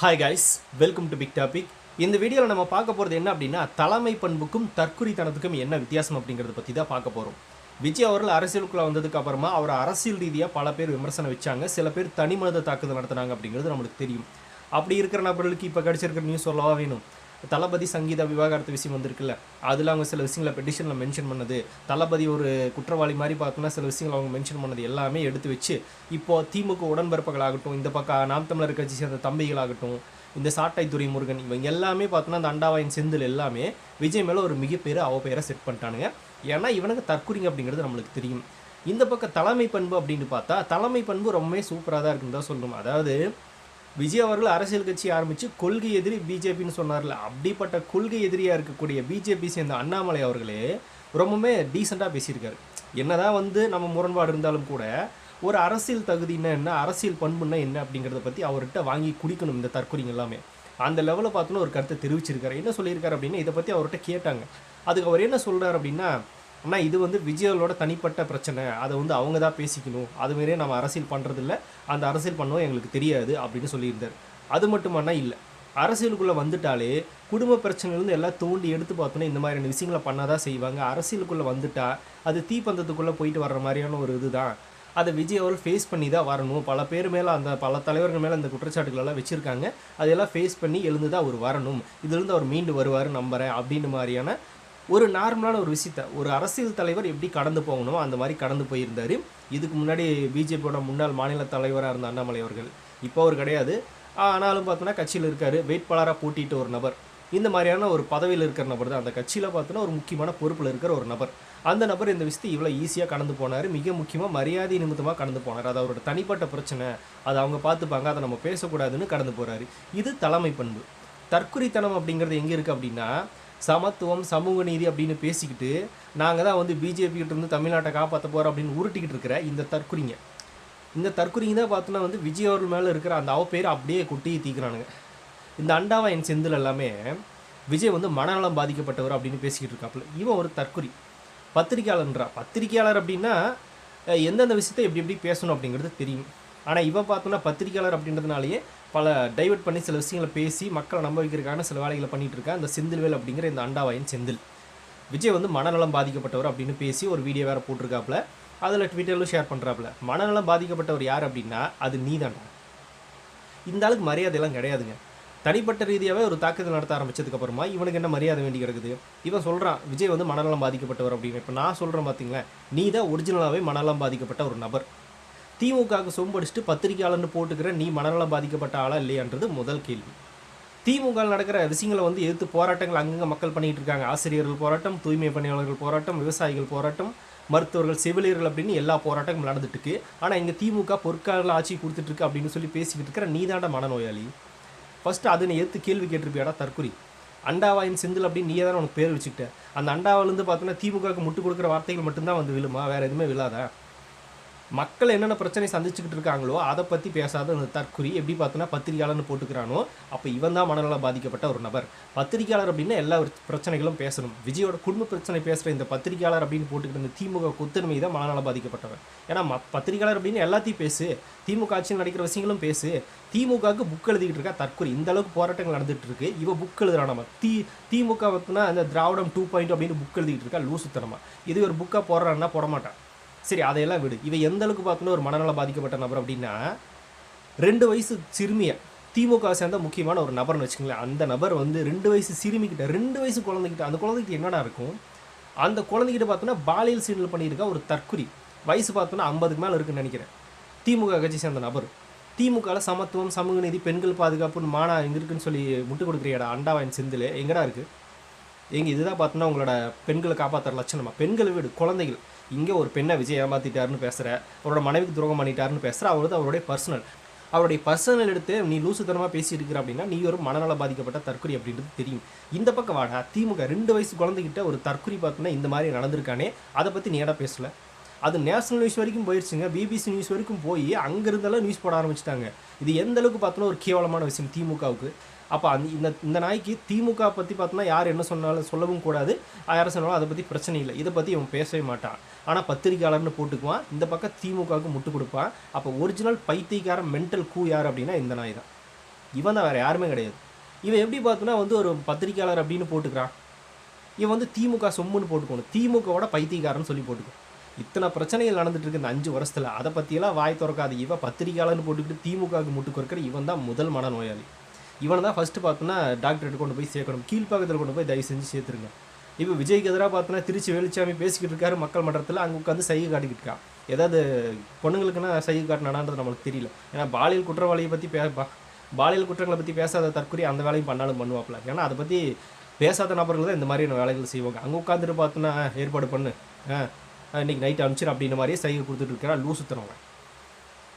Hi guys, welcome to big topic. இந்த வீடியோவில் நம்ம பார்க்க போகிறது என்ன அப்படின்னா, தலைமை பண்புக்கும் தற்குறித்தனத்துக்கும் என்ன வித்தியாசம் அப்படிங்கிறத பற்றி தான் பார்க்க போகிறோம். விஜய் அவர்கள் அரசியலுக்குள்ளே வந்ததுக்கு அப்புறமா அவர் அரசியல் ரீதியாக பல பேர் விமர்சனம் வச்சாங்க, சில பேர் தனி மனித தாக்குதல் நடத்துனாங்க அப்படிங்கிறது நம்மளுக்கு தெரியும். அப்படி இருக்கிற நபர்களுக்கு இப்போ கிடச்சிருக்கிற நியூஸ் சொல்லவா வேணும்? தளபதி சங்கீதா விவாகரத்து விஷயம் வந்திருக்குல்ல, அதில் அவங்க சில விஷயங்களை பெட்டிஷனில் மென்ஷன் பண்ணது, தளபதி ஒரு குற்றவாளி மாதிரி பார்த்தோன்னா சில விஷயங்கள் அவங்க மென்ஷன் பண்ணது எல்லாமே எடுத்து வச்சு இப்போது திமுக உடன்பிறப்புகளாகட்டும், இந்த பக்கம் நாம் தமிழர் கட்சி சேர்ந்த தம்பிகளாகட்டும், இந்த சாட்டை துரைமுருகன், இவங்க எல்லாமே பார்த்தோன்னா அந்த அண்டாவாயின் செந்தில் எல்லாமே விஜய் மேலே ஒரு மிகப்பெரிய அவப்பெயரை செட் பண்ணிட்டானுங்க. ஏன்னா இவனுக்கு தற்குறிங்க அப்படிங்கிறது நம்மளுக்கு தெரியும். இந்த பக்கம் தலைமை பண்பு அப்படின்னு பார்த்தா தலைமை பண்பு ரொம்பவே சூப்பராக தான் இருக்குன்னு தான் சொல்லணும். அதாவது விஜய் அவர்கள் அரசியல் கட்சி ஆரம்பித்து கொள்கை எதிரி பிஜேபின்னு சொன்னார்ல, அப்படிப்பட்ட கொள்கை எதிரியாக இருக்கக்கூடிய பிஜேபி சேர்ந்த அண்ணாமலை அவர்களே ரொம்பவுமே டீசெண்டாக பேசியிருக்காரு. என்னதான் நம்ம முரண்பாடு இருந்தாலும் கூட ஒரு அரசியல் தகுதின்னா என்ன, அரசியல் பண்புன்னா என்ன அப்படிங்கிறத பற்றி அவர்கிட்ட வாங்கி குடிக்கணும் இந்த தற்கொலைங்க எல்லாமே. அந்த லெவலில் பார்த்தோன்னா ஒரு கருத்தை தெரிவிச்சிருக்காரு. என்ன சொல்லியிருக்காரு அப்படின்னா, இதை பற்றி அவர்கிட்ட கேட்டாங்க. அதுக்கு அவர் என்ன சொல்கிறார் அப்படின்னா, ஆனால் இது விஜயோட தனிப்பட்ட பிரச்சனை, அதை அவங்க தான் பேசிக்கணும், அதுமாரியே நம்ம அரசியல் பண்ணுறதில்ல, அந்த அரசியல் பண்ணவும் எங்களுக்கு தெரியாது அப்படின்னு சொல்லியிருந்தார். அது மட்டுமானா இல்லை, அரசியலுக்குள்ளே வந்துட்டாலே குடும்ப பிரச்சனைலேருந்து எல்லாம் தோண்டி எடுத்து பார்த்தோன்னா இந்த மாதிரியான விஷயங்களை பண்ணாதான் செய்வாங்க. அரசியலுக்குள்ளே வந்துட்டா அது தீப்பந்தத்துக்குள்ளே போயிட்டு வர்ற மாதிரியான ஒரு இதுதான். அதை விஜய் அவர்கள் ஃபேஸ் பண்ணி தான் வரணும். பல பேர் மேலே, அந்த பல தலைவர்கள் மேலே அந்த குற்றச்சாட்டுகளெல்லாம் வச்சுருக்காங்க, அதையெல்லாம் ஃபேஸ் பண்ணி எழுந்து தான் அவர் வரணும், இதுலேருந்து அவர் மீண்டு வருவார் நம்புகிறேன் அப்படின்னு மாதிரியான ஒரு நார்மலான ஒரு விஷயத்த ஒரு அரசியல் தலைவர் எப்படி கடந்து போகணுமோ அந்த மாதிரி கடந்து போயிருந்தார். இதுக்கு முன்னாடி பிஜேபியோட முன்னாள் மாநில தலைவராக இருந்த அண்ணாமலை அவர்கள் இப்போ அவர் கிடையாது, ஆனாலும் பார்த்தோன்னா கட்சியில் இருக்கார், வேட்பாளராக போட்டிட்டு ஒரு நபர். இந்த மாதிரியான ஒரு பதவியில் இருக்கிற நபர் தான், அந்த கட்சியில் பார்த்தோன்னா ஒரு முக்கியமான பொறுப்பில் இருக்கிற ஒரு நபர். அந்த நபர் இந்த விஷயத்தை இவ்வளோ ஈஸியாக கடந்து போனார். மிக முக்கியமாக மரியாதை நிமித்தமாக கடந்து போனார். அது அவரோட தனிப்பட்ட பிரச்சனை, அதை அவங்க பார்த்துப்பாங்க, அதை நம்ம பேசக்கூடாதுன்னு கடந்து போகிறாரு. இது தலைமை பண்பு. தற்குறித்தனம் அப்படிங்கிறது எங்கே இருக்குது அப்படின்னா, சமத்துவம் சமூக நீதி அப்படின்னு பேசிக்கிட்டு நாங்கள் தான் பிஜேபிக்கிட்ட இருந்து தமிழ்நாட்டை காப்பாற்ற போகிறோம் அப்படின்னு உருட்டிக்கிட்டு இருக்கிற இந்த தற்குறிங்க தான் பார்த்தோன்னா விஜய் அவர்கள் மேலே இருக்கிற அந்த அவப்பேரை அப்படியே கொட்டி தீக்கிறானுங்க. இந்த அண்டாவாயின் செந்தில் எல்லாமே விஜய் மனநலம் பாதிக்கப்பட்டவர் அப்படின்னு பேசிக்கிட்டு இருக்காப்புல. இவன் ஒரு தற்குறி பத்திரிகையாளர் அப்படின்னா எந்தெந்த விஷயத்தை எப்படி எப்படி பேசணும் அப்படிங்கிறது தெரியும். ஆனால் இவன் பார்த்தோன்னா பத்திரிகையாளர் அப்படின்றதுனாலேயே பல டைவெர்ட் பண்ணி சில விஷயங்களை பேசி மக்களை நம்ப வைக்கிறதுக்கான சில வேலைகளை பண்ணிகிட்டு இருக்கா இந்த செந்தில்வேல் அப்படிங்கிற இந்த அண்டாவாயின் செந்தில். விஜய் மனநலம் பாதிக்கப்பட்டவர் அப்படின்னு பேசி ஒரு வீடியோ வேறு போட்டிருக்காப்புல, அதில் ட்விட்டரில் ஷேர் பண்ணுறாப்புல. மனநலம் பாதிக்கப்பட்டவர் யார் அப்படின்னா அது நீ தான்டா. இந்த ஆளுக்கு மரியாதையெல்லாம் கிடையாதுங்க. தனிப்பட்ட ரீதியாகவே ஒரு தாக்குதல் நடத்த ஆரம்பித்ததுக்கப்புறமா இவனுக்கு என்ன மரியாதை வேண்டி கிடக்குது? இவன் சொல்கிறான் விஜய் மனநலம் பாதிக்கப்பட்டவர் அப்படின்னு. இப்போ நான் சொல்கிறேன் பார்த்தீங்களா, நீ தான் ஒரிஜினலாகவே மனநலம் பாதிக்கப்பட்ட ஒரு நபர். திமுகவுக்கு சொம்படிச்சுட்டு பத்திரிகையாளர்னு போட்டுக்கிற நீ மனநலம் பாதிக்கப்பட்ட ஆளா இல்லையான்றது முதல் கேள்வி. திமுக நடக்கிற விஷயங்களை எதிர்த்து போராட்டங்கள் அங்கங்கே மக்கள் பண்ணிகிட்டு இருக்காங்க. ஆசிரியர்கள் போராட்டம், தூய்மை பணியாளர்கள் போராட்டம், விவசாயிகள் போராட்டம், மருத்துவர்கள், செவிலியர்கள் அப்படின்னு எல்லா போராட்டங்களும் நடந்துட்டு இருக்கு. ஆனால் இங்கே திமுக பொற்கால ஆட்சி கொடுத்துட்ருக்கு அப்படின்னு சொல்லி பேசிக்கிட்டு இருக்கிற நீ தாண்ட மனநோயாளி. ஃபஸ்ட்டு அதனை எடுத்து கேள்வி கேட்டிருப்பியாடா தற்குறி. அண்டாவாயின் செந்தில் அப்படின்னு நீயே தானே உனக்கு பேர் வச்சுக்கிட்ட. அந்த அண்டாவிலேருந்து பார்த்தோன்னா திமுகவுக்கு முட்டு கொடுக்குற வார்த்தைகள் மட்டும்தான் விழுமா, வேறு எதுவுமே விழாதா? மக்கள் என்னென்ன பிரச்சனை சந்திச்சுக்கிட்டு இருக்காங்களோ அதை பற்றி பேசாத அந்த தற்குறி எப்படி பார்த்தோன்னா பத்திரிகையாளர்னு போட்டுக்கிறானோ, அப்போ இவன் தான் மனநலம் பாதிக்கப்பட்ட ஒரு நபர். பத்திரிகையாளர் அப்படின்னா எல்லா பிரச்சனைகளும் பேசணும். விஜயோட குடும்ப பிரச்சனை பேசுகிற இந்த பத்திரிகையாளர் அப்படின்னு போட்டுக்கிட்டு இந்த திமுக கொத்தன்மை தான் மனநலம் பாதிக்கப்பட்டவர். ஏன்னா பத்திரிகையாளர் அப்படின்னு எல்லாத்தையும் பேசு, திமுக ஆட்சியில் நடிக்கிற விஷயங்களும் பேசு. திமுகவுக்கு புக் எழுதிக்கிட்டு இருக்கா தற்குறி. இந்த அளவுக்கு போராட்டங்கள் நடந்துகிட்டு இருக்கு, இவ புக் எழுதுறானமா. திமுக பார்த்தினா அந்த திராவிடம் 2.0 அப்படின்னு புக் எழுதிக்கிட்டு இருக்கா லூசுத்தனமா. இது ஒரு புக்காக போடுறான்னா போட மாட்டான். சரி, அதையெல்லாம் விடு. இவன் எந்த அளவுக்கு பார்த்தோன்னா ஒரு மனநலம் பாதிக்கப்பட்ட நபர் அப்படின்னா, 2 வயசு சிறுமியை திமுக சேர்ந்த முக்கியமான ஒரு நபர்னு வச்சுங்களேன். அந்த நபர் 2 வயசு சிறுமிக்கிட்ட, 2 வயசு குழந்தைகிட்ட, அந்த குழந்தைகிட்ட என்னடா இருக்கும், அந்த குழந்தைகிட்ட பார்த்தோன்னா பாலியல் சீண்டல் பண்ணியிருக்கா ஒரு தற்குறி. வயசு பார்த்தோன்னா 50க்கு மேலே இருக்குன்னு நினைக்கிறேன். திமுக கட்சி சேர்ந்த நபர். திமுகவில் சமத்துவம் சமூக நீதி பெண்கள் பாதுகாப்புன்னு மானா எங்கே இருக்குன்னு சொல்லி முட்டு கொடுக்குறியாடா அண்டாவாயின் செந்தில், எங்கடா இருக்குது? இதுதான் பார்த்தோன்னா உங்களோட பெண்களை காப்பாற்றுற லட்சணமா? பெண்களை விடு, குழந்தைகள். இங்கே ஒரு பெண்ணை விஜய் ஏமாற்றிட்டாருன்னு பேசுகிற, அவரோட மனைவிக்கு துரோகம் பண்ணிட்டாருன்னு பேசுகிற, அவருடைய பர்சனல் எடுத்து நீ லூசுத்தனமாக பேசிட்டு இருக்கிற அப்படின்னா நீ ஒரு மனநல பாதிக்கப்பட்ட தற்குறி அப்படின்றது தெரியும். இந்த பக்கம் வாடா, திமுக 2 வயசு குழந்தைகிட்ட ஒரு தற்குறி பார்த்தோன்னா இந்த மாதிரி நடந்திருக்கானே, அதை பற்றி நீ ஏடா பேசல? அது நேஷனல் நியூஸ் வரைக்கும் போயிடுச்சுங்க, பிபிசி நியூஸ் வரைக்கும் போய் அங்கேருந்தெல்லாம் நியூஸ் போட ஆரம்பிச்சிட்டாங்க. இது எந்த அளவுக்கு பார்த்தோன்னா ஒரு கேவலமான விஷயம் திமுகவுக்கு. அப்போ இந்த நாய்க்கு திமுக பற்றி பார்த்தோன்னா யார் என்ன சொன்னாலும் சொல்லவும் கூடாது, யாரும் சொன்னாலும் அதை பற்றி பிரச்சனை இல்லை, இதை பற்றி இவன் பேசவே மாட்டான். ஆனால் பத்திரிகையாளர்னு போட்டுக்குவான், இந்த பக்கம் திமுகவுக்கு முட்டு கொடுப்பான். அப்போ ஒரிஜினல் பைத்தியக்கார மென்டல் கூ யார் அப்படின்னா இந்த நாய் தான். இவன் தான், வேறு யாருமே கிடையாது. இவன் எப்படி பார்த்தோன்னா வந்து ஒரு பத்திரிக்கையாளர் அப்படின்னு போட்டுக்கிறான். இவன் வந்து திமுக சொம்முன்னு போட்டுக்கணும், திமுகவோட பைத்தியக்காரன்னு சொல்லி போட்டுக்கணும். இத்தனை பிரச்சனைகள் நடந்துட்டு இருக்கு இந்த 5 வருஷத்தில். அதை பற்றியெல்லாம் வாய் திறக்காது. இவன் பத்திரிக்கையாளர்னு போட்டுக்கிட்டு திமுகவுக்கு முட்டு கொடுக்குற இவன் தான் முதல் மனநோயாளி. இவனை தான் ஃபஸ்ட்டு பார்த்தோன்னா டாக்டர்கிட்ட கொண்டு போய் சேர்க்கணும். கீழ்ப்பாக்கத்தில் கொண்டு போய் தயவு செஞ்சு சேர்த்துருங்க. இப்போ விஜய்க்கு எதிராக பார்த்தோன்னா திருச்சி வேலுச்சாமி பேசிக்கிட்டு இருக்காரு மக்கள் மன்றத்தில். அங்கே உட்காந்து சைகை காட்டிக்கிட்டு இருக்கான். ஏதாவது பொண்ணுங்களுக்குன்னா சைகை காட்டினான்றது நம்மளுக்கு தெரியல. ஏன்னா பாலியல் குற்றவாளியை பற்றி பாலியல் குற்றங்களை பற்றி பேசாத தற்கொலை அந்த வேலையும் பண்ணாலும் பண்ணுவாப்பில். ஏன்னா அதை பற்றி பேசாத நபர்கள் தான் இந்த மாதிரியான வேலைகள் செய்வாங்க. அங்கே உட்காந்துட்டு பார்த்தோன்னா ஏற்பாடு பண்ணு, இன்றைக்கி நைட்டு அனுப்பிச்சிடும் அப்படின்ற மாதிரியே சைகை கொடுத்துட்டு இருக்கிறா லூசுத்தனவங்க.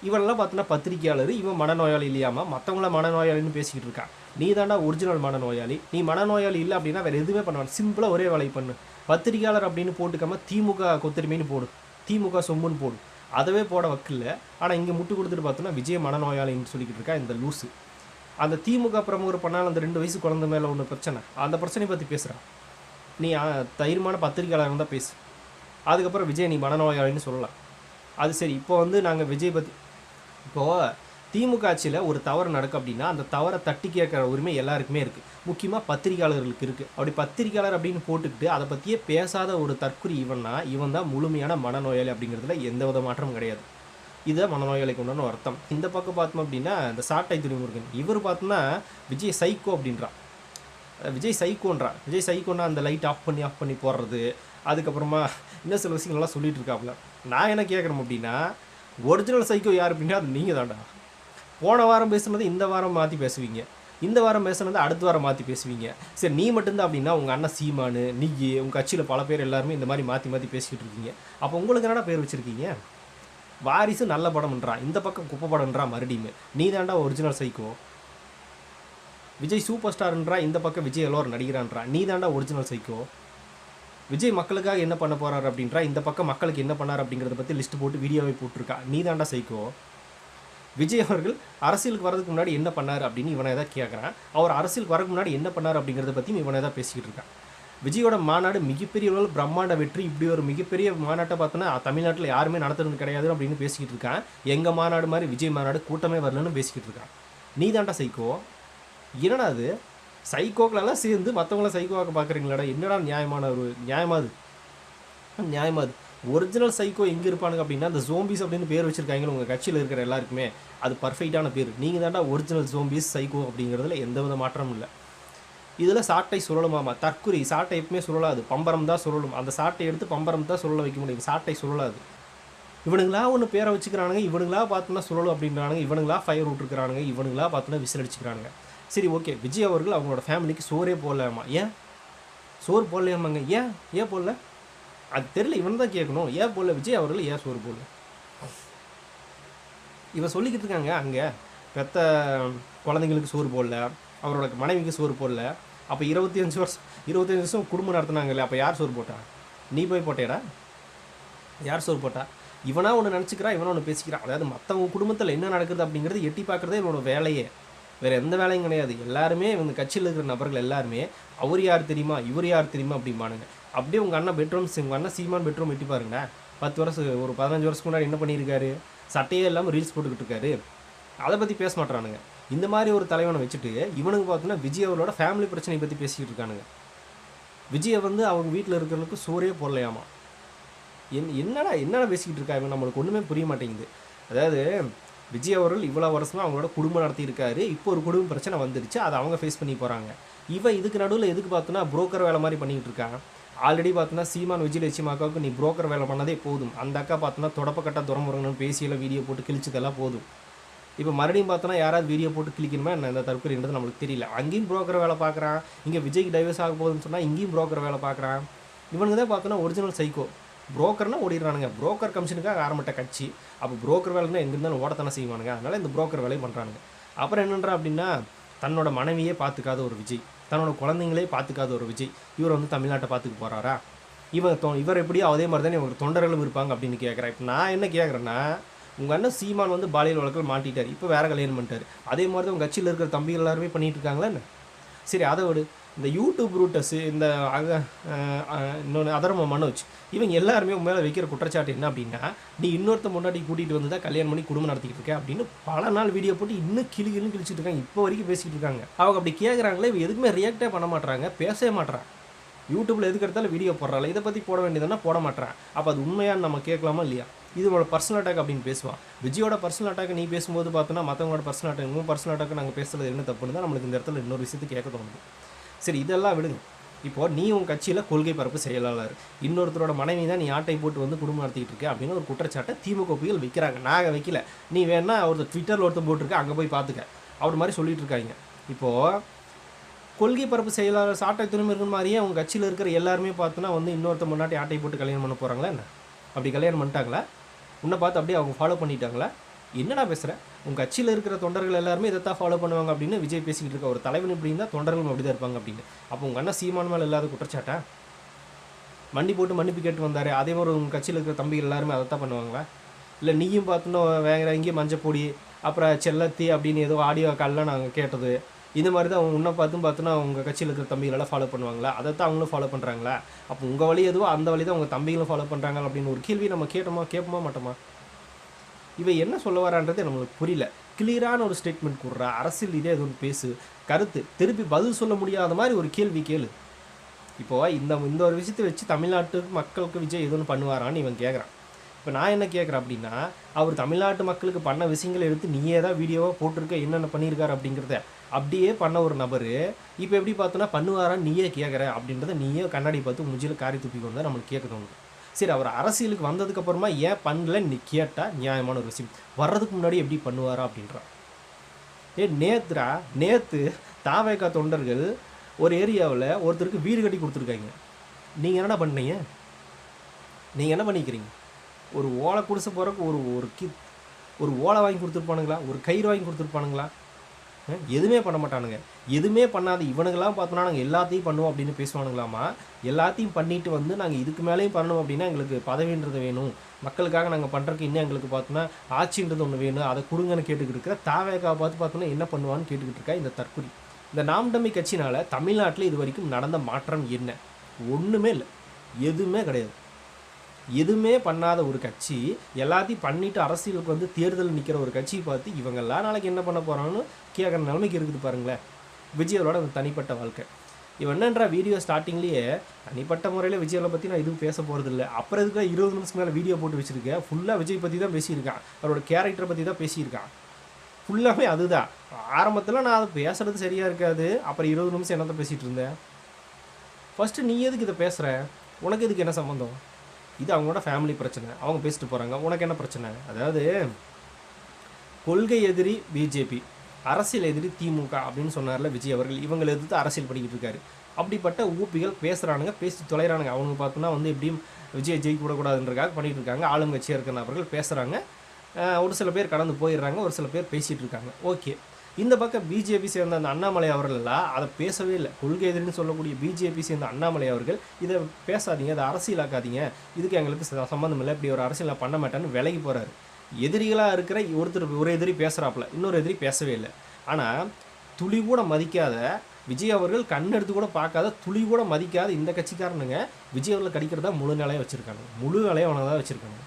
இவனெல்லாம் பார்த்தோன்னா பத்திரிக்கையாளர். இவன் மனநோயாளி இல்லையாமல் மற்றவங்கள மனநோயாளின்னு பேசிக்கிட்டு இருக்கான். நீ தாண்டா ஒரிஜினல் மனநோயாளி. நீ மனநோயாளி இல்லை அப்படின்னா வேறு எதுவுமே பண்ணுவான். சிம்பிளாக ஒரே வேலை பண்ணு. பத்திரிக்கையாளர் அப்படின்னு போட்டுக்காமல் திமுக கொத்தரிமைன்னு போடு, திமுக சொம்முன்னு போடு. அதவே போட வக்கில்ல. ஆனால் இங்கே முட்டு கொடுத்துட்டு பார்த்தோன்னா விஜய் மனநோயாளின்னு சொல்லிக்கிட்டு இருக்கா இந்த லூஸு. அந்த திமுக பிரமுகர் பண்ணாலும் அந்த 2 வயசு குழந்தை மேலே ஒன்று பிரச்சனை, அந்த பிரச்சனையை பற்றி பேசுகிறான். நீ தைரியமான பத்திரிக்கையாளர் இருந்தால் பேசு. அதுக்கப்புறம் விஜய் நீ மனநோயாளின்னு சொல்லலாம். அது சரி. இப்போ வந்து நாங்கள் விஜய் பற்றி இப்போது திமுக ஆட்சியில் ஒரு தவறு நடக்கும் அப்படின்னா அந்த தவறை தட்டி கேட்குற உரிமை எல்லாருக்குமே இருக்குது. முக்கியமாக பத்திரிக்கையாளர்களுக்கு இருக்குது. அப்படி பத்திரிக்கையாளர் அப்படின்னு போட்டுக்கிட்டு அதை பற்றியே பேசாத ஒரு தற்குறி இவன் தான் முழுமையான மனநோயாளி அப்படிங்கிறதுல எந்த வித மாற்றமும் கிடையாது. இதை மனநோயாளிக்கு உண்டான அர்த்தம். இந்த பக்கம் பார்த்தோம் அப்படின்னா இந்த சாட்டை துரைமுருகன் இவர் பார்த்தோன்னா விஜய் சைக்கோ அப்படின்றான். விஜய் சைக்கோன்றான். விஜய் சைக்கோன்னா அந்த லைட் ஆஃப் பண்ணி போடுறது, அதுக்கப்புறமா இன்னும் சில விஷயங்கள்லாம் சொல்லிட்டு இருக்காப்புல. நான் என்ன கேட்குறேன் அப்படின்னா, ஒரிஜினல் சைக்கோ யார் அப்படின்னா அது நீங்கள் தாண்டா. போன வாரம் பேசுனது இந்த வாரம் மாற்றி பேசுவீங்க, இந்த வாரம் பேசுனது அடுத்த வாரம் மாற்றி பேசுவீங்க. சரி நீ மட்டும்தான் அப்படின்னா உங்கள் அண்ணன் சீமானு, நீ உங்கள் கட்சியில் பல பேர் எல்லாருமே இந்த மாதிரி மாற்றி பேசிக்கிட்டு இருக்கீங்க. அப்போ உங்களுக்கு என்னடா பேர் வச்சுருக்கீங்க? வாரிசு நல்ல படம்ன்றான், இந்த பக்கம் குப்பை படம்ன்றான். மறுபடியுமே நீ தாண்டா ஒரிஜினல் சைக்கோ. விஜய் சூப்பர் ஸ்டார்ன்றா, இந்த பக்கம் விஜய் எல்லோரும் நடிக்கிறான்றா, நீ தாண்டா ஒரிஜினல் சைக்கோ. விஜய் மக்களுக்காக என்ன பண்ண போகிறார் அப்படின்றா, இந்த பக்கம் மக்களுக்கு என்ன பண்ணார் அப்படிங்கிறத பற்றி லிஸ்ட்டு போட்டு வீடியோவை போட்டிருக்கா, நீ தாண்டா சைக்கோ. விஜய் அவர்கள் அரசியலுக்கு வரதுக்கு முன்னாடி என்ன பண்ணார் அப்படின்னு இவனை தான் கேட்குறான். அவர் அரசியலுக்கு வரதுக்கு முன்னாடி என்ன பண்ணார் அப்படிங்கிறத பற்றியும் இவனை தான் பேசிக்கிட்டு இருக்கான். விஜயோட மாநாடு மிகப்பெரிய அளவில் பிரம்மாண்ட வெற்றி. இப்படி ஒரு மிகப்பெரிய மாநாட்டை பார்த்தோன்னா தமிழ்நாட்டில் யாருமே நடத்துறது கிடையாது அப்படின்னு பேசிக்கிட்டு இருக்கான். எங்கள் மாநாடு மாதிரி விஜய் மாநாடு கூட்டமே வரலன்னு பேசிக்கிட்டு இருக்கான். நீ தாண்டா சைக்கோ. என்னடா அது சைக்கோக்களெல்லாம் சேர்ந்து மற்றவங்கள சைக்கோவாக்க பார்க்குறீங்களாடா? என்னடா நியாயமாது ஒரிஜினல் சைக்கோ எங்கே இருப்பானுங்க அப்படின்னா அந்த ஜோம்பிஸ் அப்படின்னு பேர் வச்சுருக்காங்க உங்கள் கட்சியில் இருக்கிற எல்லாருக்குமே. அது பர்ஃபெக்டான பேர். நீங்கள் தாண்டா ஒரிஜினல் ஜோம்பிஸ் சைக்கோ அப்படிங்கிறதுல எந்த வித மாற்றமும் இல்லை. இதில் சாட்டை சுழலுமாமா. தற்குறி சாட்டை எப்பவுமே சுழலாது, பம்பரம் தான் சுழலும். அந்த சாட்டை எடுத்து பம்பரம் தான் சுழல வைக்க முடியும், சாட்டை சுழலாது. இவனுங்களா ஒன்று பேரை வச்சுக்கிறானுங்க, இவனுங்களா பார்த்தோன்னா சுழலும் அப்படின்றானுங்க, இவனுங்களா ஃபயர் விட்டுருக்குறானுங்க, இவனுங்களா பார்த்தோன்னா விசில் அடிச்சுக்கிறானுங்க. சரி ஓகே, விஜய் அவர்கள் அவங்களோட ஃபேமிலிக்கு சோறே போடலாமா? ஏன் சோறு போடலையாமாங்க? ஏன் போடல? அது தெரியல, இவன் தான் கேட்கணும். ஏன் போடல விஜய் அவர்கள், ஏன் சோறு போடல? இவன் சொல்லிக்கிட்டு இருக்காங்க அங்கே பெத்த குழந்தைங்களுக்கு சோறு போடல, அவரோட மனைவிக்கு சோறு போடல. அப்போ 25 வருஷம் குடும்பம் நடத்துனாங்கல்ல, அப்போ யார் சோறு போட்டா? நீ போய் போட்டேடா? யார் சோறு போட்டா? இவனா ஒன்று நினச்சிக்கிறான், இவனா ஒன்று பேசிக்கிறான். அதாவது மற்றவங்க குடும்பத்தில் என்ன நடக்குது அப்படிங்கிறது எட்டி பார்க்குறதே இவனோட வேலையே, வேறு எந்த வேலையும் கிடையாது. எல்லாருமே இந்த கட்சியில் இருக்கிற நபர்கள் எல்லாருமே அவர் யார் தெரியுமா, இவர் யார் தெரியுமா அப்படிம்பானுங்க. அப்படியே உங்கள் அண்ணன் சீமான் பெட்ரூம் எட்டி பாருங்கண்ணா. 10 வருஷம் ஒரு 15 வருஷத்துக்கு முன்னாடி என்ன பண்ணியிருக்காரு? சட்டையே இல்லாமல் ரீல்ஸ் போட்டுக்கிட்டு இருக்காரு. அதை பற்றி பேச மாட்டானுங்க. இந்த மாதிரி ஒரு தலைவனை வச்சுட்டு இவனுக்கு பார்த்தோன்னா விஜய் அவர்களோட ஃபேமிலி பிரச்சனையை பற்றி பேசிக்கிட்டு இருக்கானுங்க. விஜயை அவங்க வீட்டில் இருக்கிறவங்களுக்கு சோறே போடலையாமா. என்னடா பேசிக்கிட்டு இருக்கா இவன்? நம்மளுக்கு ஒன்றுமே புரிய மாட்டேங்குது. அதாவது விஜய் அவர்கள் இவ்வளோ வருஷமாக அவங்களோட குடும்பம் நடத்தியிருக்காரு. இப்போ ஒரு குடும்ப பிரச்சனை வந்துருச்சு, அதை அவங்க ஃபேஸ் பண்ணி போகிறாங்க. இவன் இதுக்கு நடுவில் எதுக்கு பார்த்தோன்னா புரோக்கர் வேலை மாதிரி பண்ணிக்கிட்டு இருக்கான். ஆல்ரெடி பார்த்தோன்னா சீமான் விஜயலட்சுமி அக்காவுக்கு நீ புரோக்கர் வேலை பண்ணதே போதும். அந்த அக்கா பார்த்தோன்னா தொடப்பக்கட்டா துறமுறங்கன்னு பேசியெல்லாம் வீடியோ போட்டு கிழிச்சதெல்லாம் போதும். இப்போ மறுபடியும் பார்த்தோன்னா யாராவது வீடியோ போட்டு கிளிக்கணுமா என்ன? இந்த தற்கொலைன்றது நம்மளுக்கு தெரியல. அங்கேயும் புரோக்கர் வேலை பார்க்குறான். இங்கே விஜய்க்கு டைவர்ஸ் ஆக போகுதுன்னு சொன்னால் இங்கேயும் புரோக்கர் வேலை பார்க்குறான். இவனுக்கு தான் பார்த்தோன்னா ஒரிஜினல் சைக்கோ. புரோக்கர்னா ஓடிடுறானுங்க. புரோக்கர் கமிஷனுக்காக ஆரம்பிட்ட கட்சி. அப்போ புரோக்கர் வேலைன்னா எங்கே இருந்தாலும் ஓடத்தானே செய்வானுங்க. அதனால் இந்த புரோக்கர் வேலையும் பண்ணுறானுங்க. அப்புறம் என்னன்றா அப்படின்னா தன்னோட மனைவியே பார்த்துக்காத ஒரு விஜய், தன்னோட குழந்தைங்களே பார்த்துக்காத ஒரு விஜய் இவர் தமிழ்நாட்டை பார்த்துக்க போகிறாரா? இவர் எப்படியோ அதே மாதிரி தானே இவங்க தொண்டர்களும் இருப்பாங்க அப்படின்னு கேட்குறேன். இப்போ நான் என்ன கேட்குறேன்னா, உங்கள் அண்ணன் சீமான் பாலியல் வழக்கில் மாட்டிட்டார், இப்போ வேறு கல்யாணம் பண்ணிட்டார். அதே மாதிரி தான் உங்கள் கட்சியில் இருக்கிற தம்பிகள் எல்லாருமே பண்ணிகிட்டு இருக்காங்களா என்ன? சரி அதை விடு. இந்த யூடியூப் ரூட்டர்ஸு இந்த இன்னொன்று அதர்ம மனோஜ் இவங்க எல்லாருமே உங்க மேலே வைக்கிற குற்றச்சாட்டு என்ன அப்படின்னா, நீ இன்னொருத்த முன்னாடி கூட்டிகிட்டு வந்து தான் கல்யாணம் பண்ணி குடும்பம் நடத்திக்கிட்டு இருக்க அப்படின்னு பல நாள் வீடியோ போட்டு இன்னும் கிழிச்சிட்டு இருக்காங்க. இப்போ வரைக்கும் பேசிக்கிட்டு இருக்காங்க. அவங்க அப்படி கேட்குறாங்களே, இவங்க எதுக்குமே ரியாக்டே பண்ண மாட்டாங்க, பேசவே மாட்டாங்க. யூடியூப்பில் எதுக்கு எடுத்தாலும் வீடியோ போடுறாள், இதை பற்றி போட வேண்டியதுன்னா போட மாட்டேறான். அப்போ அது உண்மையான்னு நம்ம கேட்கலாமா இல்லையா? இது உங்களோட பர்சனல் அட்டாக் அப்படின்னு பேசுவான். விஜயோட பர்சனல் அட்டாக் நீ பேசும்போது பார்த்தோன்னா மற்றவங்களோட பர்சனல் அட்டாக் உங்கள் பர்சனல் அட்டாக் நாங்கள் பேசுகிறது என்ன தப்புன்னு தான் நம்மளுக்கு இந்த இடத்துல இன்னொரு விஷயத்தை கேட்க தோணுது. சரி, இதெல்லாம் விடுங்க. இப்போது நீ உன் கட்சியில் கொள்கை பரப்பு செயலாளர், இன்னொருத்தரோட மனைவி தான் நீ ஆட்டை போட்டு வந்து குடும்பம் நடத்திக்கிட்டு இருக்க அப்படின்னு ஒரு குற்றச்சாட்டை திமுகவிகள் வைக்கிறாங்க. நாங்கள் வைக்கல, நீ வேணா ஒருத்தர் ட்விட்டரில் ஒருத்தர் போட்டிருக்க, அங்கே போய் பார்த்துக்க அவர் மாதிரி சொல்லிட்டு இருக்காங்க. இப்போது கொள்கை பரப்பு செயலாளர் சாட்டை துணிமு இருக்கிற மாதிரியே அவங்க கட்சியில் இருக்கிற எல்லாருமே பார்த்தோன்னா வந்து இன்னொருத்த முன்னாடி ஆட்டை போட்டு கல்யாணம் பண்ண போகிறாங்களா என்ன? அப்படி கல்யாணம் பண்ணிட்டாங்களா? உன்னை பார்த்து அப்படியே அவங்க ஃபாலோ பண்ணிட்டாங்களா? என்னடா பேசுகிறேன்? உங்கள் கட்சியில் இருக்கிற தொண்டர்கள் எல்லாருமே இதைத்தான் ஃபாலோ பண்ணுவாங்க அப்படின்னு விஜய் பேசிக்கிட்டு இருக்க. ஒரு தலைவன் இப்படி இருந்தால் தொண்டர்களும் அப்படி தான் இருப்பாங்க அப்படின்னு. அப்போ உங்கள் அண்ணன் சீமான் மேலே இல்லாத குற்றச்சாட்டா? மண்டி போட்டு மன்னிப்பு கேட்டு வந்தார், அதே மாதிரி உங்கள் கட்சியில் இருக்கிற தம்பிகள் எல்லாருமே அதை தான் பண்ணுவாங்களா? இல்லை நீயும் பார்த்தோன்னா வேற எங்கேயும் மஞ்சப்பொடி அப்புறம் செல்லத்தி அப்படின்னு ஏதோ ஆடியோ கால்லாம் நாங்கள் கேட்டது, இந்த மாதிரி தான் அவங்க உன்னை பார்த்தோன்னா உங்கள் கட்சியில் இருக்கிற தம்பிகளெல்லாம் ஃபாலோ பண்ணுவாங்களா? அதை தான் அவங்களும் ஃபாலோ பண்ணுறாங்களா? அப்போ உங்கள் வழி எதுவோ அந்த வழி தான் உங்கள் தம்பிகளும் ஃபாலோ பண்ணுறாங்க அப்படின்னு ஒரு கேள்வி நம்ம கேட்போமா மாட்டோமா? இவன் என்ன சொல்ல வரான்றது நம்மளுக்கு புரியல. கிளியரான ஒரு ஸ்டேட்மெண்ட் கொடுறா, அரசியல் இதே எதுவும் பேசு, கருத்து திருப்பி பதில் சொல்ல முடியாத மாதிரி ஒரு கேள்வி கேளு. இப்போது இந்த ஒரு விஷயத்தை வச்சு தமிழ்நாட்டு மக்களுக்கு விஜய் எதுவும் பண்ணுவாரான்னு இவன் கேட்குறான். இப்போ நான் என்ன கேட்குறேன் அப்படின்னா, அவர் தமிழ்நாட்டு மக்களுக்கு பண்ண விஷயங்களை எடுத்து நீயே தான் வீடியோவாக போட்டிருக்க, என்னென்ன பண்ணியிருக்காரு அப்படிங்கிறத அப்படியே பண்ண ஒரு நபர் இப்போ எப்படி பார்த்தோன்னா பண்ணுவாரான்னு நீயே கேட்குற அப்படின்றத நீயே கண்ணாடி பார்த்து முஞ்சில் காரி துப்பிக்கொண்டு தான் நம்மளுக்கு கேட்க தோணுது. சரி, அவர் அரசியலுக்கு வந்ததுக்கப்புறமா ஏன் பண்ணலன்னு நீ கேட்டால் நியாயமான ஒரு விஷயம். வர்றதுக்கு முன்னாடி எப்படி பண்ணுவாரா அப்படின்றான். நேற்று தாவேகா தொண்டர்கள் ஒரு ஏரியாவில் ஒருத்தருக்கு வீடு கட்டி கொடுத்துருக்காங்க. நீங்கள் என்னடா பண்ணீங்க? நீங்கள் என்ன பண்ணிக்கிறீங்க? ஒரு ஓலை குடிசை போகிறக்கு ஒரு ஓலை வாங்கி கொடுத்துருப்பானுங்களா? ஒரு கயிறு வாங்கி கொடுத்துருப்பானுங்களா? எதுவுமே பண்ண மாட்டானுங்க. எதுவுமே பண்ணாது இவனுங்களாம் பார்த்தோன்னா நாங்கள் எல்லாத்தையும் பண்ணுவோம் அப்படின்னு பேசுவானுங்களாமா. எல்லாத்தையும் பண்ணிட்டு வந்து நாங்கள் இதுக்கு மேலேயும் பண்ணணும் அப்படின்னா எங்களுக்கு பதவின்றது வேணும், மக்களுக்காக நாங்கள் பண்ணுறதுக்கு இன்னும் எங்களுக்கு பார்த்தோன்னா ஆட்சின்றது ஒன்று வேணும், அதை கொடுங்கன்னு கேட்டுக்கிட்டு இருக்கிற தாவேக்காவை பார்த்தோன்னா என்ன பண்ணுவான்னு கேட்டுக்கிட்டு இருக்கா இந்த தற்குறி. இந்த நாம் தமிழ் கட்சினால் தமிழ்நாட்டில் இது வரைக்கும் நடந்த மாற்றம் என்ன? ஒன்றுமே இல்லை, எதுவுமே கிடையாது. எதுவுமே பண்ணாத ஒரு கட்சி எல்லாத்தையும் பண்ணிவிட்டு அரசியலுக்கு வந்து தேர்தல் நிற்கிற ஒரு கட்சியை பார்த்து இவங்கெல்லாம் நாளைக்கு என்ன பண்ண போகிறான்னு கேட்குற நிலைமைக்கு இருக்குது பாருங்களேன் விஜயோட அந்த தனிப்பட்ட வாழ்க்கை. இவன் என்னன்றா வீடியோ ஸ்டார்டிங்லேயே தனிப்பட்ட முறையில் விஜயோட பற்றி நான் எதுவும் பேச போகிறது இல்லை, அப்புறம் இதுக்கு 20 நிமிஷம் மேலே வீடியோ போட்டு வச்சுருக்கேன். ஃபுல்லாக விஜய் பற்றி தான் பேசியிருக்கான், அவரோட கேரக்டரை பற்றி தான் பேசியிருக்கான். ஃபுல்லாகவே அதுதான். ஆரம்பத்தில் நான் அதை பேசுகிறது சரியாக இருக்காது, அப்புறம் 20 நிமிஷம் என்னத்தை பேசிகிட்டு இருந்தேன். ஃபஸ்ட்டு நீ எதுக்கு இதை பேசுகிற? உனக்கு எதுக்கு என்ன சம்மந்தம்? இது அவங்களோட ஃபேமிலி பிரச்சனை, அவங்க பேசிட்டு போகிறாங்க, உனக்கு என்ன பிரச்சனை? அதாவது கொள்கை எதிரி பிஜேபி, அரசியல் எதிரி திமுக அப்படின்னு சொன்னார்ல விஜய் அவர்கள். இவங்களை எதிர்த்து அரசியல் பண்ணிக்கிட்டு இருக்காரு. அப்படிப்பட்ட ஊப்பிகள் பேசுகிறானுங்க, பேசி தொலைகிறானுங்க. அவங்க பார்த்தோன்னா வந்து எப்படியும் விஜய் ஜெயிக்க விடக்கூடாதுன்றக்காக பண்ணிகிட்டு இருக்காங்க. ஆளுங்கட்சியாக இருக்கிற நபர்கள் பேசுகிறாங்க, ஒரு சில பேர் கடந்து போயிடுறாங்க, ஒரு சில பேர் பேசிகிட்டு இருக்காங்க. ஓகே, இந்த பக்கம் பிஜேபி சேர்ந்த அந்த அண்ணாமலை அவர்களெல்லாம் அதை பேசவே இல்லை. கொள்கை எதிரின்னு சொல்லக்கூடிய பிஜேபி சேர்ந்த அண்ணாமலை அவர்கள் இதை பேசாதீங்க, அதை அரசியலாக்காதீங்க, இதுக்கு எங்களுக்கு சம்மந்தம் இல்லை, இப்படி ஒரு அரசியல் பண்ண மாட்டேன்னு விலகி போகிறாரு. எதிரிகளாக இருக்கிற ஒரு எதிரி பேசுகிறாப்புல, இன்னொரு எதிரி பேசவே இல்லை. ஆனால் துளி கூட மதிக்காத விஜய் அவர்கள் கண்ணெடுத்து கூட பார்க்காத, துளி கூட மதிக்காத இந்த கட்சிக்காரனுங்க விஜய் அவர்களை கடிக்கிறதா முழு நிலையை வச்சுருக்காங்க. முழு நிலையை அவனை தான் வச்சுருக்காங்க.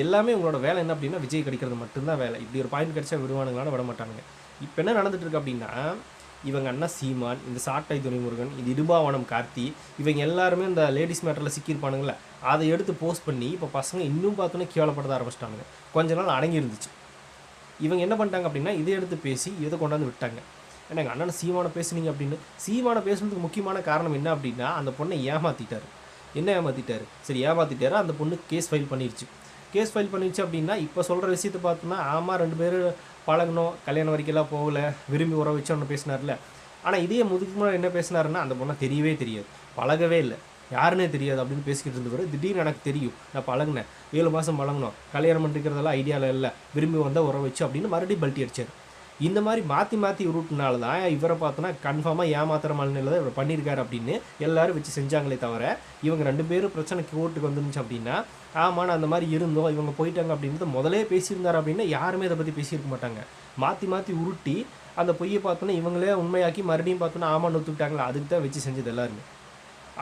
எல்லாமே உங்களோட வேலை என்ன அப்படின்னா விஜய் கிடைக்கிறது மட்டும்தான் வேலை. இப்படி ஒரு பாயிண்ட் கிடைச்சா விடுவானுங்களான்னு விட மாட்டானுங்க. இப்போ என்ன நடந்துட்டு இருக்கு அப்படின்னா, இவங்க அண்ணா சீமான், இந்த சாட்டை துரைமுருகன், இது இடுபாவனம் கார்த்தி, இவங்க எல்லாருமே இந்த லேடிஸ் மேட்டரில் சிக்கியிருப்பானுங்களே, அதை எடுத்து போஸ்ட் பண்ணி இப்போ பசங்க இன்னும் பார்த்தோன்னே கேவலப்படுத்த ஆரம்பிச்சிட்டானுங்க. கொஞ்ச நாள் அடங்கி இருந்துச்சு. இவங்க என்ன பண்ணிட்டாங்க அப்படின்னா இதை எடுத்து பேசி இதை கொண்டாந்து விட்டாங்க. ஏன்னா எங்கள் அண்ணன் சீமானை பேசுனீங்க அப்படின்னு. சீமானை பேசுனதுக்கு முக்கியமான காரணம் என்ன அப்படின்னா, அந்த பொண்ணை ஏமாற்றிட்டார். என்ன ஏமாற்றிட்டார்? சரி, ஏமாற்றிட்டாரு. அந்த பொண்ணு கேஸ் ஃபைல் பண்ணிடுச்சு. கேஸ் ஃபைல் பண்ணிடுச்சு அப்படின்னா இப்போ சொல்கிற விஷயத்தை பார்த்தோன்னா, ஆமாம் 2 பேர் பழகணும், கல்யாணம் வரைக்கெல்லாம் போகல, விரும்பி உறவு வச்சு ஒன்று பேசினார்ல. ஆனால் இதே முதுக்கு முன்னாடி என்ன பேசினாருன்னா, அந்த பொண்ணை தெரியவே தெரியாது, பழகவே இல்லை, யாருன்னே தெரியாது அப்படின்னு பேசிக்கிட்டு இருந்தவர் திடீர்னு எனக்கு தெரியும், நான் பழகினேன், 7 மாதம் பழகணும், கல்யாணம் பண்ணிக்கிறதெல்லாம் ஐடியாவில் இல்லை, விரும்பி வந்தால் உறவு வச்சு அப்படின்னு மறுபடியும் பல்ட்டி அடிச்சார். இந்த மாதிரி மாற்றி மாற்றி உருட்டுனால தான் இவரை பார்த்தோன்னா கன்ஃபார்மாக ஏமாத்துற மனநிலையில் தான் இவர் பண்ணியிருக்காரு அப்படின்னு எல்லாரும் வச்சு செஞ்சாங்களே தவிர, இவங்க 2 பேரும் பிரச்சனைக்கு கோர்ட்டுக்கு வந்துருந்துச்சு அப்படின்னா, ஆமாம் நான் அந்த மாதிரி இருந்தோம், இவங்க போயிட்டாங்க அப்படின்றத முதலே பேசியிருந்தார் அப்படின்னா யாருமே இதை பற்றி பேசியிருக்க மாட்டாங்க. மாற்றி மாற்றி உருட்டி அந்த பொய்யை பார்த்தோன்னா இவங்களே உண்மையாக்கி மறுபடியும் பார்த்தோன்னா ஆமான்னு ஒத்துக்கிட்டாங்களா, அதுக்கு தான் வச்சு செஞ்சது எல்லாருமே.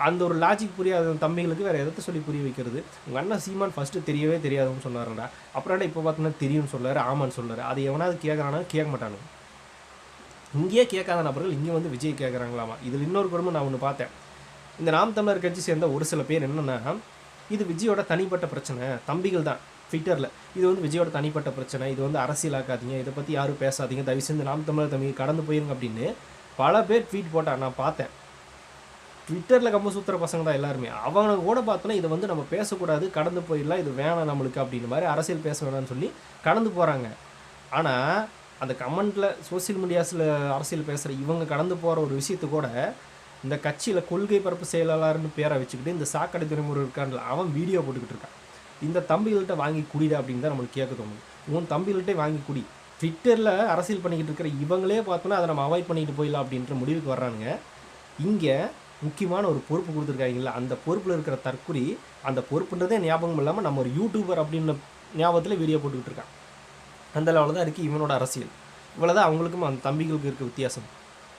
அந்த ஒரு லாஜிக் புரியாத தம்பிகளுக்கு வேறு எதை சொல்லி புரிய வைக்கிறது? உங்கள் அண்ணன் சீமான் ஃபஸ்ட்டு தெரியவே தெரியாதுன்னு சொன்னாருடா, அப்புறம்டா இப்போ பார்த்தோன்னா தெரியும்னு சொல்லாரு, ஆமான்னு சொல்லாரு. அது எவனாவது கேட்குறானா? கேட்க மாட்டானுங்க. இங்கேயே கேட்காத நபர்கள் இங்கே வந்து விஜய் கேட்குறாங்களாமா. இதில் இன்னொரு குடும்பம் நான் ஒன்று பார்த்தேன். இந்த நாம் தமிழர் கட்சி சேர்ந்த ஒரு சில பேர் என்னென்னா, இது விஜயோட தனிப்பட்ட பிரச்சனை, தம்பிகள் தான் ட்விட்டரில் இது வந்து விஜயோட தனிப்பட்ட பிரச்சனை, இது வந்து அரசியலாக்காதீங்க, இதை பற்றி யாரும் பேசாதீங்க, தயவு செஞ்சு நாம் தமிழர் தம்பி கடந்து போயிருங்க அப்படின்னு பல பேர் ட்வீட் போட்டான். நான் பார்த்தேன். ட்விட்டரில் கம்ப சுற்றுற பசங்க தான் எல்லாருமே. அவங்க கூட பார்த்தோன்னா இதை வந்து நம்ம பேசக்கூடாது, கடந்து போயிடலாம், இது வேணாம் நம்மளுக்கு அப்படின்னு மாதிரி அரசியல் பேச வேணாம்னு சொல்லி கடந்து போகிறாங்க. ஆனால் அந்த கமெண்ட்டில் சோசியல் மீடியாஸில் அரசியல் பேசுகிற இவங்க கடந்து போகிற ஒரு விஷயத்து கூட இந்த கட்சியில் கொள்கை பரப்பு செயலாளர்னு பேரை வச்சுக்கிட்டு இந்த சாக்கடை துறைமுறை இருக்கான்ல அவன் வீடியோ போட்டுக்கிட்டு இருக்கான். இந்த தம்பிகள்கிட்ட வாங்கி குடிடா அப்படின்னு தான் நம்மளுக்கு கேட்க தோணுது. உன் தம்பிகள்கிட்ட வாங்கி குடி. ட்விட்டரில் அரசியல் பண்ணிக்கிட்டு இருக்கிற இவங்களே பார்த்தோன்னா அதை நம்ம அவாய்ட் பண்ணிட்டு போயிடலாம் அப்படின்ற முடிவுக்கு வர்றானுங்க. இங்கே முக்கியமான ஒரு பொறுப்பு கொடுத்துருக்காங்கல்ல, அந்த பொறுப்பில் இருக்கிற தற்குறி, அந்த பொறுப்புன்றதே ஞாபகம் இல்லாமல் நம்ம ஒரு யூடியூபர் அப்படின்னு ஞாபகத்தில் வீடியோ போட்டுக்கிட்டு இருக்கான். அந்த லெவலில் தான் இருக்குது இவனோட அரசியல். இவ்வளோ தான் அவங்களுக்கும் அந்த தம்பிகளுக்கு இருக்க வித்தியாசம்,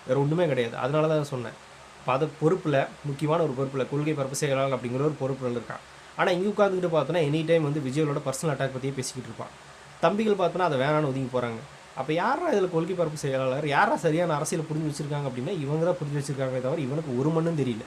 வேறு ஒன்றுமே கிடையாது. அதனால தான் சொன்னேன். இப்போ அது பொறுப்பில் முக்கியமான ஒரு பொறுப்பில் கொள்கை பரப்பு செயலாளர் அப்படிங்கிற ஒரு பொறுப்பில் இருக்கான். ஆனால் இங்கே உட்காந்துக்கிட்டு பார்த்தோன்னா எனி டைம் வந்து விஜயோட பர்சனல் அட்டாக் பற்றியே பேசிக்கிட்டு இருப்பான். தம்பிகள் பார்த்தோன்னா அதை வேணான்னு ஒதுங்கி போகிறாங்க. அப்போ யாரா இதில் கொள்கை பரப்பு செயலாளர், யாரா சரியான அரசியல் புரிஞ்சு வச்சுருக்காங்க அப்படின்னா இவங்க தான் புரிஞ்சு வச்சுருக்காங்களே தவிர இவனுக்கு ஒரு மண்ணும் தெரியல.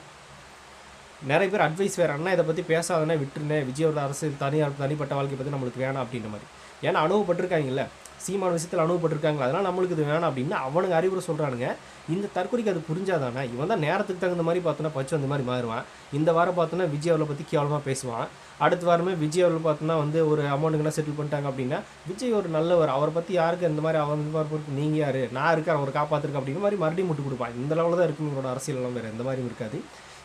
நிறைய பேர் அட்வைஸ் வேறு, அண்ணா இதை பற்றி பேசாதனே விட்டுருந்தேன், விஜயோட அரசியல் தனிப்பட்ட வாழ்க்கை பற்றி நம்மளுக்கு வேணாம் அப்படின்ற மாதிரி. ஏன்னா அனுபவப்பட்டிருக்காங்கல்ல, சீமான விஷயத்தில் அனுபவப்பட்டிருக்காங்களா, அதனால் நம்மளுக்கு இது வேணாம் அப்படின்னு அவனுங்க அறிவுரை சொல்கிறானுங்க. இந்த தற்கொலைக்கு அது புரிஞ்சாதானே இவன் தான் நேரத்துக்கு தகுந்த மாதிரி பார்த்தோன்னா பச்சு அந்த மாதிரி மாறுவான். இந்த வாரம் பார்த்தோன்னா விஜய் அவளை பற்றி கேவலமாக பேசுவான். அடுத்த வாரமே விஜய் அவர்கள் பார்த்தோன்னா வந்து ஒரு அமௌண்ட்டுங்கெல்லாம் செட்டில் பண்ணிட்டாங்க அப்படின்னா விஜய் ஒரு நல்லவர், அவரை பற்றி யாருக்கு இந்த மாதிரி அவங்க நீங்கள் யார், நான் இருக்கேன் அவரை காப்பாற்றிருக்கேன் அப்படிங்கிற மாதிரி மறுபடியும் முட்டு கொடுப்பான். இந்த லெவலில் தான் இருக்கும் இவங்களோட அரசியலெல்லாம், வேறு எந்த மாதிரியும் இருக்காது.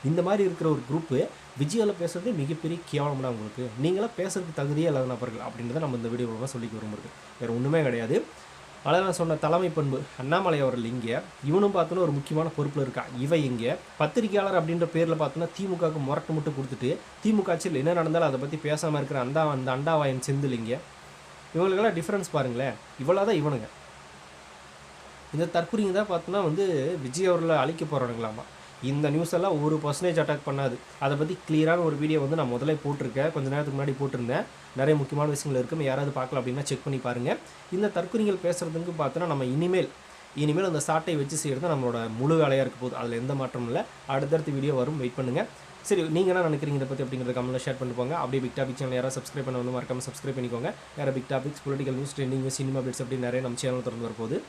இந்த மாதிரி இருக்கிற ஒரு குரூப்பு விஜயாவில் பேசுறது மிகப்பெரிய கேவலம்னா உங்களுக்கு, நீங்களாம் பேசுறதுக்கு தகுதியே இல்லாத நபர்கள் அப்படின்றத நம்ம இந்த வீடியோவில் தான் சொல்லிக்க விரும்புறது, வேறு ஒன்றுமே கிடையாது. அதாவது நான் சொன்ன தலைமை பண்பு அண்ணாமலை அவர்கள் இங்கே, இவனும் பார்த்தோன்னா ஒரு முக்கியமான பொறுப்பில் இருக்கான். இவன் இங்கே பத்திரிகையாளர் அப்படின்ற பேரில் பார்த்தோன்னா திமுகவுக்கு முரட்டு முட்டு கொடுத்துட்டு திமுக ஆட்சியில் என்ன நடந்தாலும் அதை பற்றி பேசாமல் இருக்கிற அந்த அண்டாவாயன் செந்தில் இங்கே. இவங்களுக்கெல்லாம் டிஃப்ரென்ஸ் பாருங்களேன். இவ்வளோ தான் இவனுங்க. இந்த தற்கொலைங்க தான் பார்த்தோன்னா வந்து விஜய் அவர்களை அழிக்க போகிறானுங்களாமா. இந்த நியூஸ் எல்லாம் ஒரு பர்சன்டேஜ் அட்டாக் பண்ணாது. அதை பற்றி கிளியரான ஒரு வீடியோ வந்து நான் முதல்ல போட்டிருக்கேன், கொஞ்சம் நேரத்துக்கு முன்னாடி போட்டிருந்தேன். நிறைய முக்கியமான விஷயங்கள் இருக்குது, யாராவது பார்க்கலாம் அப்படின்னா செக் பண்ணி பாருங்கள். இந்த தற்கொலைகள் பேசுகிறதுக்கு பார்த்தோன்னா நம்ம இனிமேல் அந்த சாட்டை வச்சு செய்கிறது நம்மளோட முழு வேலையாக இருக்க போகுது. அதில் எந்த மாற்றமும் இல்லை. அடுத்தடுத்த வீடியோ வரும், வெயிட் பண்ணுங்கள். சரி, நீங்கள் என்ன நினைக்கிறீங்க இதை பற்றி அப்படிங்கிறத கமெண்ட்டில் ஷேர் பண்ணிப்போங்க. அப்படியே பிக் டாபிக் சேனல் யாராவது சப்ஸ்கிரைப் பண்ண வந்து மறக்காமல் சப்ஸ்கிரைப் பண்ணிக்கோங்க. வேறு big topics, political news, trending news, cinema updates அப்படி நிறைய நம்ம சேனல் திறந்து வரப்போகுது.